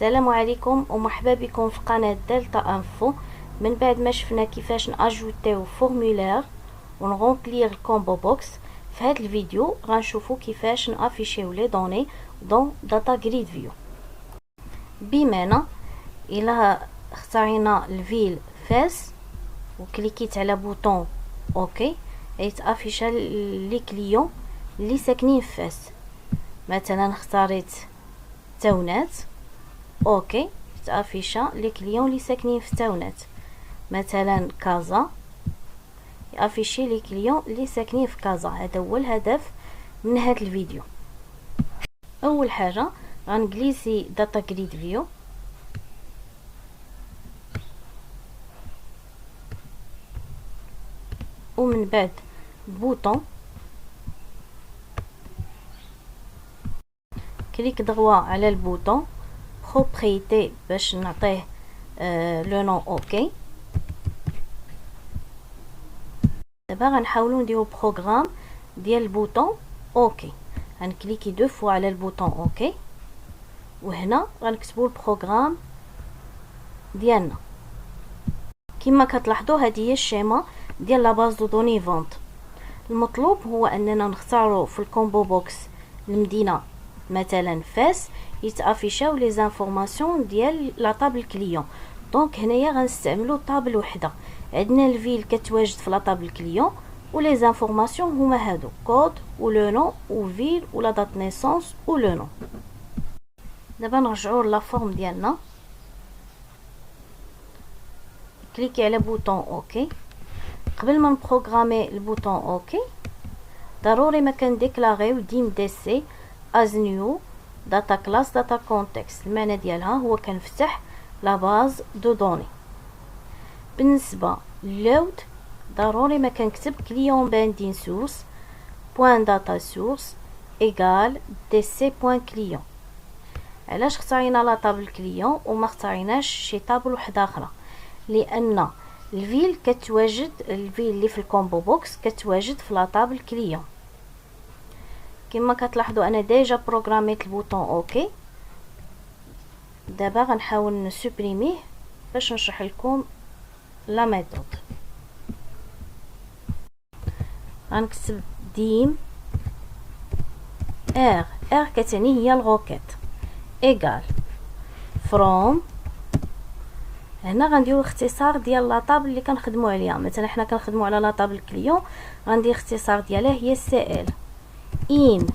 السلام عليكم ومرحبا بكم في قناة دلتا انفو. من بعد ما شفنا كيفاش ناجوتيو فورمولير ونغومبلير الكومبو بوكس، في هذا الفيديو غنشوفو كيفاش نافيشيو لي دوني دون داتا جريد فيو. بمعنى الى اختارينا الفيل فاس وكليكيت على بوطون اوكي يتافيشا لي كليون اللي ساكنين في فاس. مثلا اختاريت تاونات اوكي تافيشا لي كليون اللي ساكنين في تاونات. مثلا كازا يافيشي لي كليون اللي ساكنين في كازا. هذا هو الهدف من هذا الفيديو. اول حاجه غنجليسي داتا جريد فيو، ومن بعد بوطون كليك دغوا على البوطون بروبريتي باش نعطيه لو نون اوكي. دابا غنحاولوا نديرو بروغرام ديال البوطون اوكي. غنكليكي دو فوا على البوطون اوكي، وهنا غنكتبوا البروغرام ديالنا. كما كتلاحظوا هذه هي الشيما ديال لا باز دو دوني فونت. المطلوب هو اننا نختاروا في الكومبو بوكس المدينه مثلا فاس يتافيشاو لي زانفورماسيون ديال لا طابل كليون. دونك هنايا غنستعملوا طابل وحده. عندنا الفيل كتواجد في لا طابل كليون ولي زانفورماسيون هما هادو كود و لو نون و فيل و لا دات نيسونس و لو نون. دابا نرجعوا لا فورم ديالنا، كليكي على بوطون اوكي. قبل ما نبروغرامي البوطون اوكي ضروري ما كنديكلاغيو ديم دي سي از نيو داتا كلاس داتا كونتكست. المعنى ديالها هو كنفتح لا باز دو دوني. بالنسبه للود ضروري ما كنكتب كليون باندين سورس بوين داتا سورس ايغال دي سي بوين كليون. علاش اختارينا لا طابل كليون وما اختاريناش شي طابل وحده اخرى؟ لان الفيل كتواجد، الفيل اللي في الكومبو بوكس كتواجد في لا طابل كليون. كما كتلاحظوا انا ديجا بروغراميت البوطون اوكي. دابا غنحاول نسوبريميه باش نشرح لكم لا ميثود. غنكتب ديم ار كتعني هي الغوكيت ايغال فروم. هنا غنديروا اختصار ديال لا طابل اللي كنخدموا عليها. مثلا حنا كنخدموا على لا طابل كليون، غندير اختصار ديالها هي سي ال ان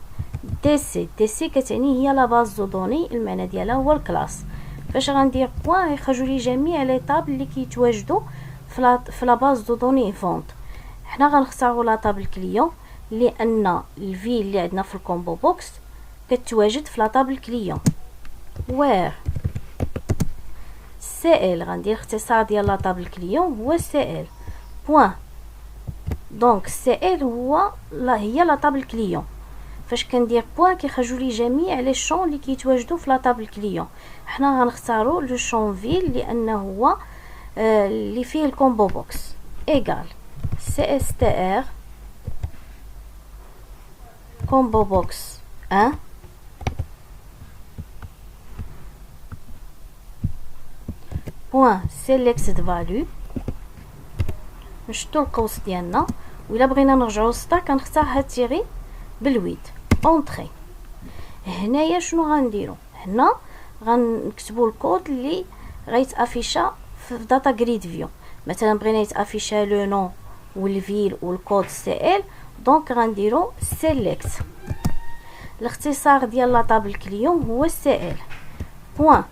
دي سي. دي سي كتعني هي لا باز دو دوني، المعنى ديالها هو الكلاس. فاش غندير بوين يخرجوا لي جميع لي طابل اللي كيتواجدوا في لا باز دو دوني فونت. حنا غنختاروا لا طابل كليون لان الفيل اللي عندنا في الكومبو بوكس كتواجد في لا طابل كليون. وير سي ال غندير اختصار ديال لا طابل كليون هو سي ال بوين. دونك سي ال هي لا طابل كليون. فاش كندير بوين كيخرجوا لي جميع لي شون اللي كيتواجدوا في لا طابل كليون. حنا غنختاروا لو شون فيل لانه هو اللي فيه الكومبو بوكس ايغال سي اس تي ار كومبو بوكس 1 بوين سيليكت فاليو. نشدو القوس ديالنا، وإلا بغينا نرجعو للسطر كنختار هاد تيغي بالويد اونطري. هنايا شنو غنديرو؟ هنا غنكتبو الكود اللي غيتافيشا في داتا جريد فيو. مثلا بغينا يتافيشا لو نون والفيل والكود سي ال، دونك غنديرو سيليكت. الاختصار ديال لا طابل كليون هو سي ال بوين.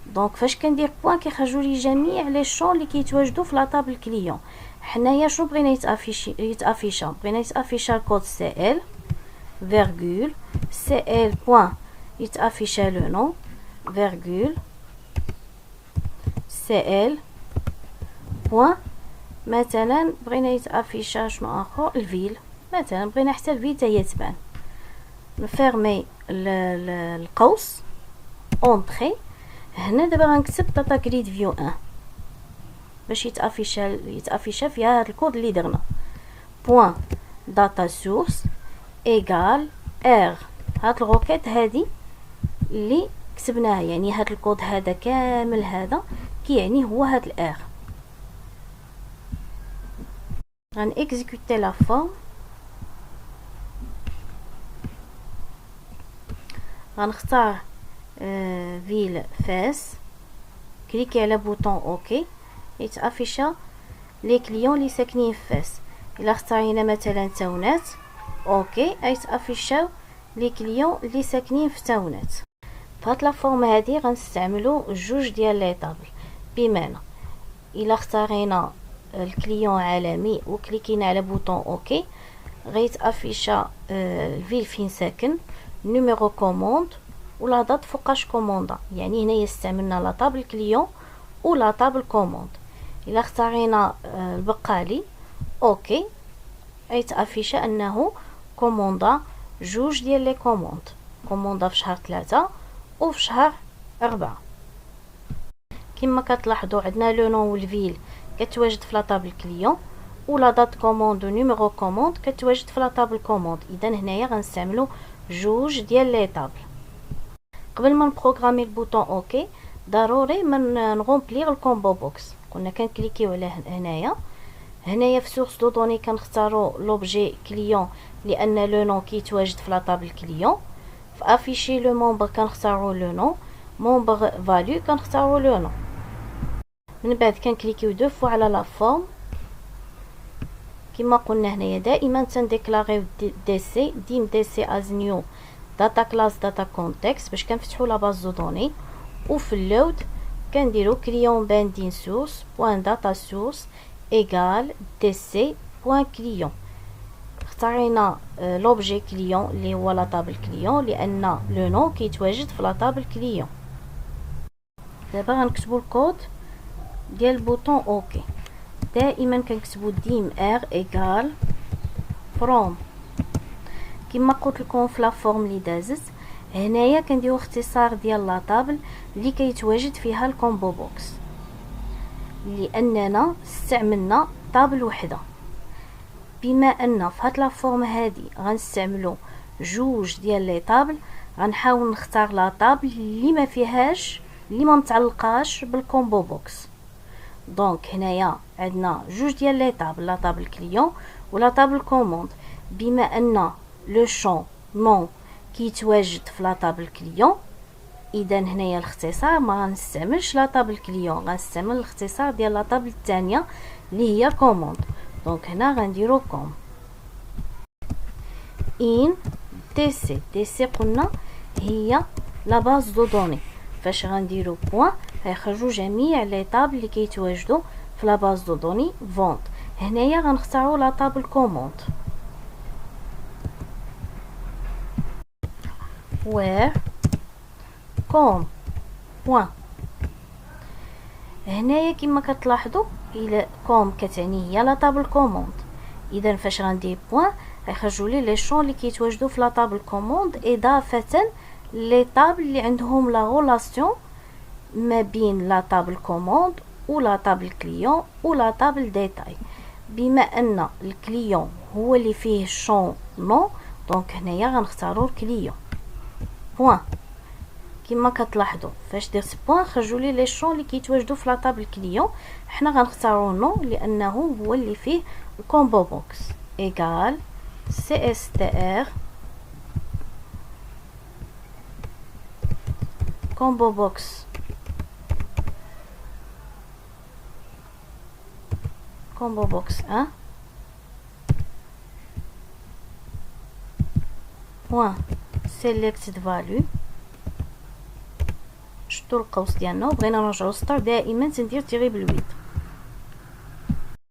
دونك فاش كندير بوين كيخرجوا لي جميع لي شون اللي كيتواجدوا في لا طابل كليون. حنايا شنو بغينا يتافيشا؟ بغينا يتافيشا الكود سي ال فيرغول سي ال بوين يتافيشا لو نون فيرغول سي ال بوين. مثلا بغينا يتافيشا شنو اخر؟ الفيل. مثلا بغينا حتى الفيل حتى هي تبان. نفيرمي القوس اونطري. هنا دابا غنكتب داتا جريد فيو 1 باش يتافيشا فيها هذا الكود اللي درنا بوين داتا سورس ايغال ار. هاد الغوكيت هادي اللي كتبناه، يعني هاد الكود هذا كامل هذا كيعني هو هاد الار. غنكزيكوتي لا فورم، غنختار فيل فاس، كليكي على بوطون اوكي، يتافيشا لي كليون اللي ساكنين في فاس. الا اختارينا مثلا تاونات اوكي، يتافيشاو لي كليون اللي ساكنين في تاونات. فهاد لا فورم هادي غنستعملو جوج ديال لي طابل، بمعنى الا اختارينا الكليون عالمي وكليكينا على بوطون اوكي، غيتافيشا الفيل فين ساكن، نيميرو كوموند ولا دات فوقاش كوموندا. يعني هنايا استعملنا لا طابل كليون ولا طابل كوموند. الا اختارينا البقالي اوكي، غيتافيشا انه كوموندا جوج ديال لي كوموند، كوموندا في شهر 3 وفي شهر 4. كما كتلاحظوا عندنا لو نون والفيل كتواجد في لا طابل كليون، ولا دات كوموند ونيميرو كوموند كتواجد في لا طابل كوموند. اذا هنايا غنستعملوا جوج ديال لي طابل. قبل ما نبروغرامي البوطون اوكي ضروري من نغومبليغ الكومبو بوكس. كنا كنكليكيو على هنايا في سورس دو دوني كنختاروا لوبجي كليون لان لو نون كيتواجد في لا طابل كليون. في افيشي لو مونبر كنختاروا لو نون، مونبر فاليو كنختاروا لو نون. من بعد كنكليكيو دو فوا على لا فورم. كما قلنا هنايا دائما تنديكلاريو دي سي ديم دي سي از نيو داتا كلاس داتا كونتكست باش كنفتحوا لا باز دو دوني. وفي اللود كنديروا كليون باندين سورس بوان داتا سورس ايغال دي سي بوان كليون. اختارينا لوبجي كليون اللي هو لا طابل كليون لان لو نون كيتواجد في لا طابل كليون. دابا غنكتبوا الكود ديال البوطون اوكي. دائما كنكتبوا ديم ار ايغال فروم. كما قلت لكم في لا فورم اللي دازت هنايا كنديروا اختصار ديال لا طابل اللي كيتواجد فيها الكومبو بوكس، لاننا استعملنا طابل وحده. بما ان في هاد لا فورم هادي غنستعملوا جوج ديال لي طابل، غنحاول نختار لا طابل اللي ما فيهاش، اللي ما متعلقاش بالكومبو بوكس. دونك هنايا عندنا جوج ديال لي طابل، لا طابل كليون ولا طابل كوموند. بما ان لو شون نون كيتواجد في لا طابل كليون، اذا هنايا الاختصار ما غنستعملش لا طابل كليون، غنستعمل الاختصار ديال لا طابل الثانيه اللي هي كوموند. دونك هنا غنديرو كوم ان دي سي. دي سي قلنا هي لا باز دو دوني، فاش غنديرو بوين غيخرجوا جميع لي طابل اللي كيتواجدوا في لا باز دو دوني فونت. هنايا غنختاروا لا طابل كوموند where com بوين. هنايا كما كتلاحظوا الى كوم كتعني هي لا طابل كوموند، اذا فاش غندير بوين غيخرجوا لي لي شون اللي كيتواجدوا في لا طابل كوموند، اضافه لي طابل اللي عندهم لا غولاسيون ما بين لا طابل كوموند ولا طابل كليون ولا طابل ديتاي. بما ان الكليون هو اللي فيه شون نو، دونك هنايا غنختاروا الكليون بوين. كما كتلاحظوا فاش درت بوين خرجوا لي لي شون اللي كيتواجدوا في لا طابل كليون. حنا غنختاروا نو لانه هو اللي فيه الكومبو بوكس ايغال سي اس تي ار كومبو بوكس كومبو بوكس 1 بوين سيليكتد فاليو. شفتوا القوس ديالنا وبغينا نرجعوا للسطر، دائما تندير تيغي بالويد.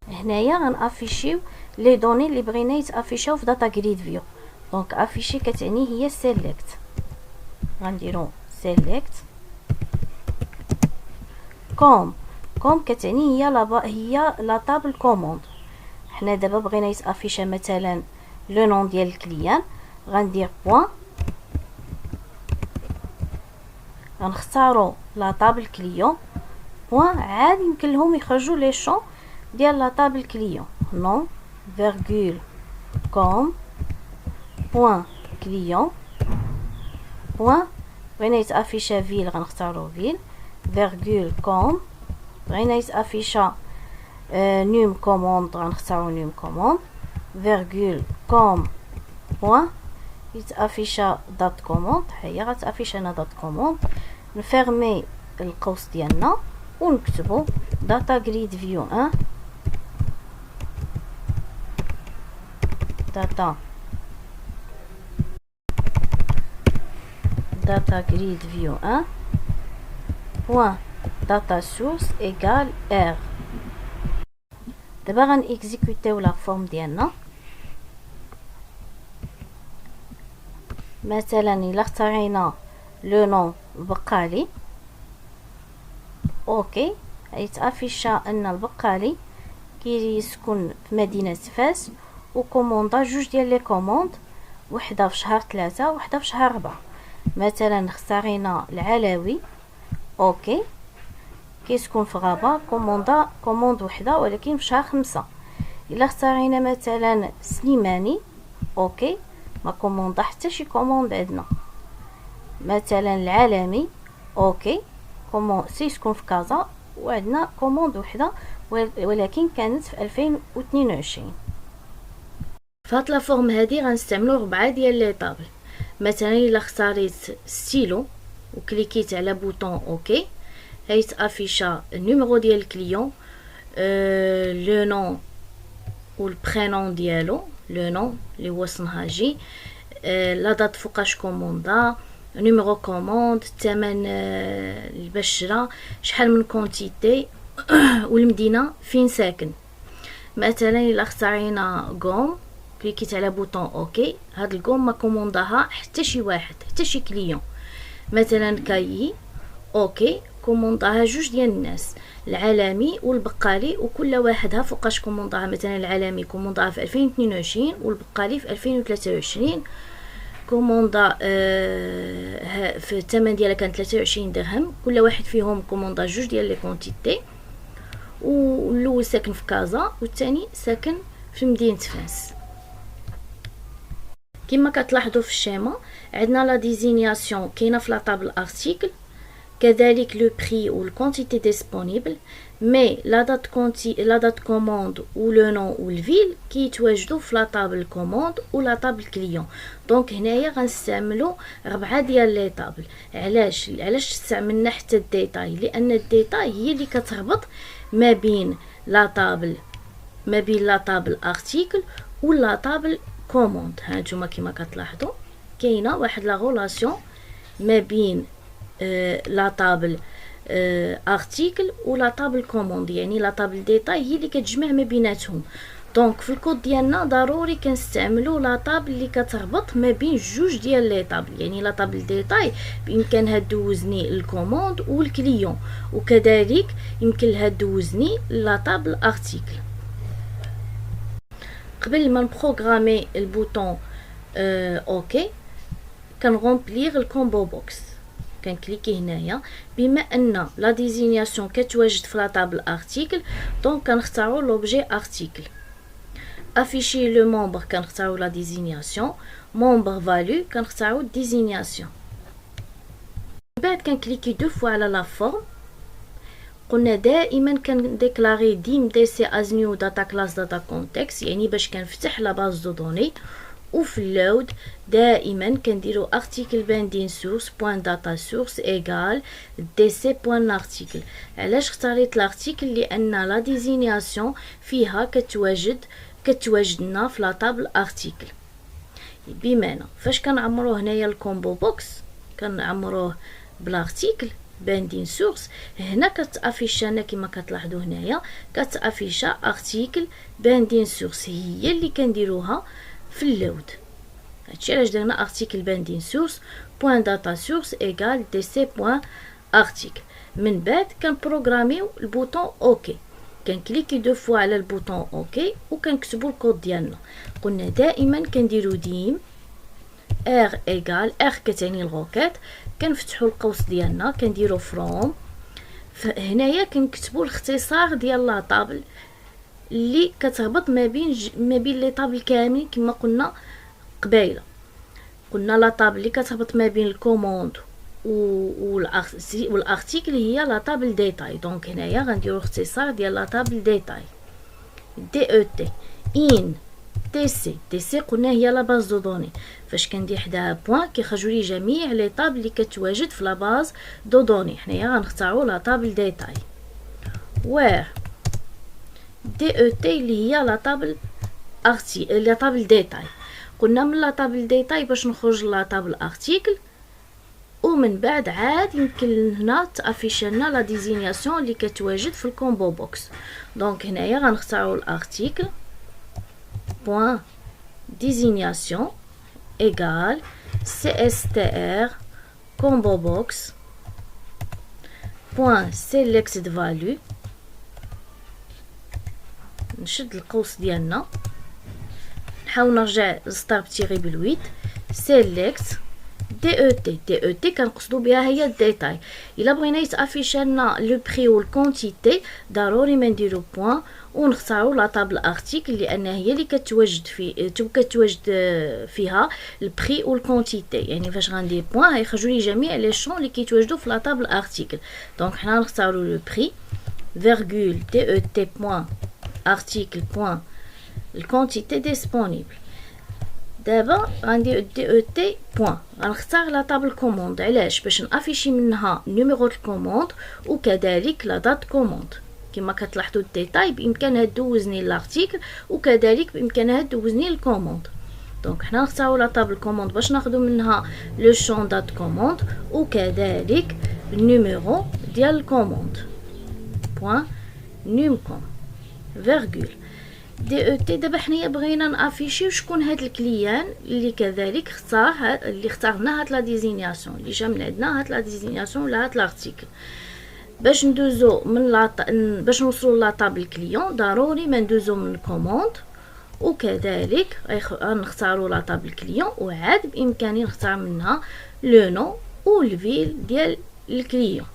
هنايا غنافيشيو لي دوني اللي بغينا يتافيشاو في داتا جريد فيو. دونك افيشي كتعني هي سيليكت، غنديرو سيليكت كوم. كوم كتعني هي لا طابل كوموند. حنا دابا بغينا يتافيشا مثلا لو نون ديال الكليان، غندير بوين، غنختاروا لا طابل كليون بوين، عاد يمكن لهم يخرجوا لي شون ديال لا طابل كليون نون فيرغول كوم بوين كليون بوين بغينا يتافيشا فيل غنختارو فيل، فيرغول كوم. بغينا يتافيشا نوم كوموند غنختارو نوم كوموند، فيرغول كوم بوين. يتافيشا دات كوموند، هي غتافيش هنا دات كوموند. نفيرمي القوس ديالنا ونكتبو داتا غريد فيو 1 داتا غريد فيو 1 بوين داتا سورس ايغال ار. دابا غنكزيكوتيو لا فورم ديالنا. مثلا الا اختارينا لو نون البقالي اوكي، يتافيشا ان البقالي كيسكن في مدينة فاس، وكوموندا جوج ديال لي كوموند، وحده في شهر 3 وحده في شهر 4. مثلا اختارينا العلوي اوكي، كيسكن في غابة، كوموند وحده ولكن في شهر 5. الا اختارينا مثلا سليماني اوكي، ما كوموندا حتى شي كوموند عندنا. مثلا العالمي اوكي، سيسكن في كازا وعندنا كوموند وحده ولكن كانت في 2022. فهاد لا فورم هادي غنستعملو 4 ديال لي طابل. مثلا الا اختاريت ستيلو وكليكيت على بوطون اوكي، هيتافيشا النيميرو ديال الكليون، لو نون والبرينون ديالو، لو نون اللي هو صنهاجي، لا دات فوقاش كوموندا، نيميرو كوموند، الثمن البشرة، شحال من كونتيتي، والمدينة فين ساكن. مثلا الا اختارينا غوم كليكيت على بوطون اوكي، هاد الغوم ما كومونداها حتى شي واحد، حتى شي كليون. مثلا كايي اوكي، كومونداها جوج ديال الناس، العالمي والبقالي، وكل واحدها فوقاش كومونداها. مثلا العالمي كومونداها في 2022 والبقالي في 2023. كوموندا في الثمن ديالها كان 23 درهم. كل واحد فيهم كوموندا جوج ديال لي كونتيتي، والاول ساكن في كازا والثاني ساكن في مدينة فاس. كما كتلاحظوا في الشيما عندنا لا ديزينياسيون كاينه في لا طابل ارتيكل، كذلك لو بري و الكونتيتي ديسپونيبل، مي لا دات كوموند و لو نون و الفيل كيتواجدوا في لا طابل كوموند و لا طابل كليون. دونك هنايا غنستعملوا 4 ديال لي طابل. علاش استعملنا حتى الديتاي؟ لان الديتاي هي اللي كتربط ما بين لا طابل ارتيكل و لا طابل كوموند. هانتوما كما كتلاحظوا كاينه واحد لا غولاسيون ما بين لا طابل ارتيكل و لا طابل كوموند، يعني لا طابل ديتاي هي اللي كتجمع ما بيناتهم. دونك في الكود ديالنا ضروري كنستعملوا لا طابل اللي كتربط ما بين جوج ديال لي طابل. يعني لا طابل ديتاي بامكانها دوزني الكوموند والكليون، وكذلك يمكن لها دوزني لا طابل ارتيكل. قبل ما نبروغرامي البوطون اوكي كنغومبليغ الكومبو بوكس. كنكليكي هنايا، بما ان لا ديزينياسيون كتواجد في لا طابل ارتيكل دونك كنختاروا لوبجي ارتيكل. افيشي لو ممبر كنختاروا لا ديزينياسيون، ممبر فالو كنختاروا ديزينياسيون. بعد كنكليكي دو فوا على لا فورم. قلنا دائما كنديكلاري ديم دي سي از نيو داتا كلاس داتا كونتكست، يعني باش كنفتح لا باز دو دوني. وفي اللود دائما كنديرو ارتيكل باندين سورس بوين داتا سورس ايغال دي سي بوين ارتيكل. علاش اختاريت الارتيكل؟ لان لا ديزينياسيون فيها كتواجدنا في لا طابل ارتيكل. بمعنى فاش كنعمروه هنايا الكومبو بوكس كنعمروه بالارتيكل باندين سورس، هنا كتافيشانا كما كتلاحظوا هنايا كتافيشا ارتيكل باندين سورس، هي اللي كنديروها في اللود. هادشي علاش درنا ارتيكل باندين سورس بوين داتا سورس ايغال دي سي بوين ارتيكل. من بعد كنبروغراميو البوطون اوكي، كنكليكي دو فوا على البوطون اوكي وكنكتبوا الكود ديالنا. قلنا دائما كنديرو ديم ار ايغال ار كتعني الغوكيت، كنفتحوا القوس ديالنا كنديرو فروم. هنايا كنكتبوا الاختصار ديال لا طابل اللي كتربط ما بين لي طابل كاملين. كما قلنا قبيله، قلنا لا طابل اللي كتربط ما بين الكوموند والارتيكل هي لا طابل ديتاي. دونك هنايا غنديرو اختصار ديال لا طابل ديتاي. دي او تي ان تي سي. تي سي قلنا هي لا باز دو دوني، فاش كندير حداها بوين كيخرجوا لي جميع لي طابل اللي كتواجد في لا باز دو دوني. حنايا غنختاروا لا طابل ديتاي. وير دي او تي اللي هي لا طابل لا طابل ديتاي. قلنا من لا طابل ديتاي باش نخرج لا طابل ارتيكل، ومن بعد عاد يمكن هنا تافيش لنا لا ديزينياسيون اللي كتواجد في الكومبو بوكس. دونك هنايا غنختاروا الارتيكل بوين ديزينياسيون ايغال CSTR combo box point select value. نشد القوس ديالنا، نحاول نرجع للستار بتيغي بالويت. select دي او تي. دي او تي كنقصدو بها هي الديتاي. الا بغينا يتافيش لنا لو بري والكونتيتي ضروري ما نديرو بوين ونختاروا لا طابل ارتيكل، لان هي اللي كتواجد فيها البري والكونتيتي. يعني فاش غندير بوين غيخرجوا لي جميع لي شون اللي كيتواجدوا في لا طابل ارتيكل. دونك حنا نختاروا لو بري فيرغول دي او تي بوين ارتيكل بوين الكونتيتي ديسپونيبل. دابا غندير دي او تي بوين، غنختار لا طابل كوموند. علاش؟ باش نافيشي منها نيميرو د كوموند وكذلك لا دات كوموند. كما كتلاحظوا الديتاي بامكانها دوزني لارتيكل وكذلك بامكانها دوزني الكوموند. دونك حنا نختاروا لا طابل كوموند باش ناخذوا منها لو شون دات كوموند وكذلك النيميرو ديال الكوموند. بوين نيمكوم فيرغول دي او تي. دابا حنايا بغينا نافيشيو شكون هاد الكليان اللي كذلك اللي اختارنا هاد لا ديزينياسيون اللي جا من عندنا هاد لا ديزينياسيون ولا هاد لارتيكل. باش ندوزو من باش نوصلوا لا طابل كليون ضروري ما ندوزو من كوموند وكذلك غنختاروا لا طابل كليون، وعاد بامكاني نختار منها لو نو والفيل ديال الكليون.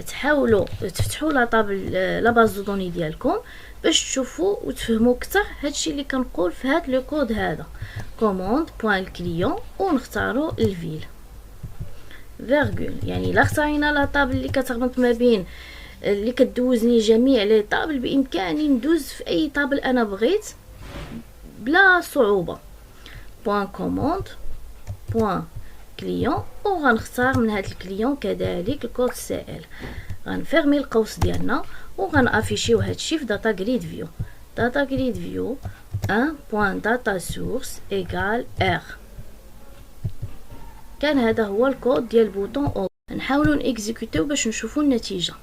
تحاولوا تفتحوا لا طابل لا باز دو دوني ديالكم باش تشوفوا وتفهموا اكثر هادشي اللي كنقول في هاد لو كود هذا. كوموند بوين الكليون ونختاروا الفيل فيرغول. يعني الا اختارينا لا طابل اللي كتربط ما بين اللي كدوزني جميع لي طابل بامكاني ندوز في اي طابل انا بغيت بلا صعوبه. بوين كوموند بوين كليون وغنختار من هاد الكليون كذلك الكود سائل. غنفيرمي القوس ديالنا وغنافيشيو هادشي في داتا جريد فيو. داتا جريد فيو 1.data source égale r. كان هذا هو الكود ديال بوطون او. نحاولوا نيكزيكوتيو باش نشوفوا النتيجه.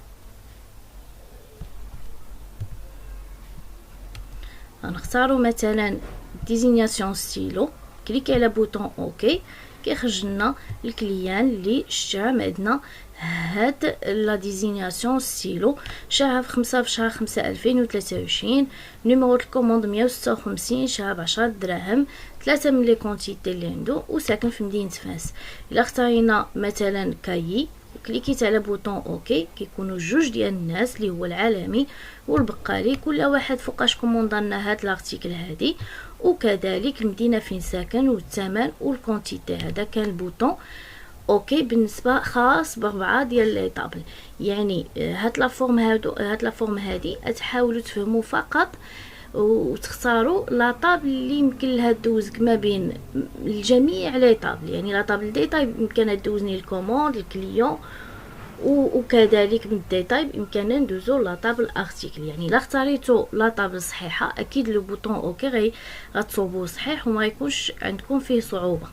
غنختاروا مثلا ديزينياسيون ستيلو، كليكي على بوطون اوكي كيخرج لنا الكليان اللي اشترى من عندنا هاد لا ديزينياسيون ستيلو. شراها في 5 في شهر 5 2023. نيميرو الكوموند 156. شراها ب10 دراهم. 3 من لي كونتيتي اللي عنده وساكن في مدينه فاس. الا اختارينا مثلا كايي وكليكيت على بوطون اوكي كيكونوا جوج ديال الناس اللي هو العالمي والبقالي، كل واحد فوقاش كوموندنا هاد لارتيكل هادي وكذلك المدينه فين ساكن والثمن والكونتيتي. هذا كان البوطون اوكي بالنسبه خاص ب4 ديال لي طابل. يعني هاد لا فورم هادي تحاولوا تفهموا فقط وتختاروا لا طابل اللي يمكن لها تدوزك ما بين الجميع لي طابل. يعني لا طابل ديتاي بامكانها تدوزني الكوموند الكليون وكذلك من الديتاي بامكاننا ندوزو لا طابل ارتيكل. يعني الا اختاريتو لا طابل صحيحه اكيد لو بوطون اوكي غتصوبوه صحيح وما يكونش عندكم فيه صعوبه.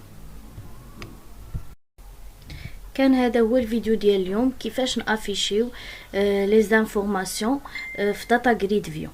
كان هذا هو الفيديو ديال اليوم، كيفاش نافيشيو لي زانفورماسيون في داتا جريد فيو.